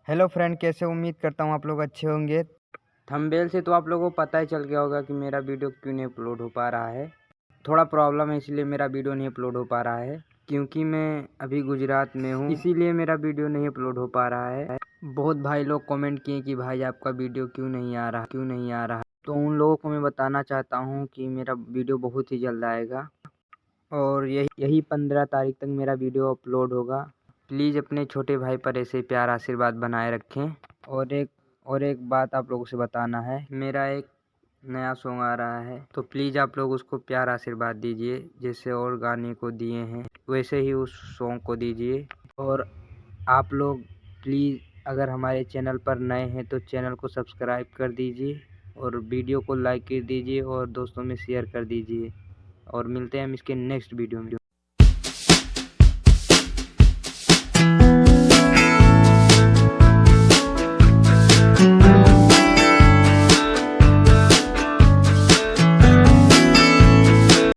Hello friend, कैसे उम्मीद करता हूँ आप लोग अच्छे होंगे। थंबनेल से तो आप लोगों को पता ही चल गया होगा कि मेरा वीडियो क्यों नहीं अपलोड हो पा रहा है। थोड़ा प्रॉब्लम है, इसलिए मेरा वीडियो नहीं अपलोड हो पा रहा है। क्योंकि मैं अभी गुजरात में हूँ, इसीलिए मेरा वीडियो नहीं अपलोड हो पा रहा है। बहुत भाई लोग कमेंट किए कि भाई आपका वीडियो क्यों नहीं आ रहा। तो उन लोगों को मैं बताना चाहता हूँ कि मेरा वीडियो बहुत ही जल्द आएगा और यही 15 तारीख तक मेरा वीडियो अपलोड होगा। प्लीज़ अपने छोटे भाई पर ऐसे ही प्यार आशीर्वाद बनाए रखें। और एक बात आप लोगों से बताना है, मेरा एक नया सॉन्ग आ रहा है, तो प्लीज़ आप लोग उसको प्यार आशीर्वाद दीजिए। जैसे और गाने को दिए हैं वैसे ही उस सॉन्ग को दीजिए। और आप लोग प्लीज़ अगर हमारे चैनल पर नए हैं तो चैनल को सब्सक्राइब कर दीजिए और वीडियो को लाइक कर दीजिए और दोस्तों में शेयर कर दीजिए। और मिलते हैं हम इसके नेक्स्ट वीडियो में।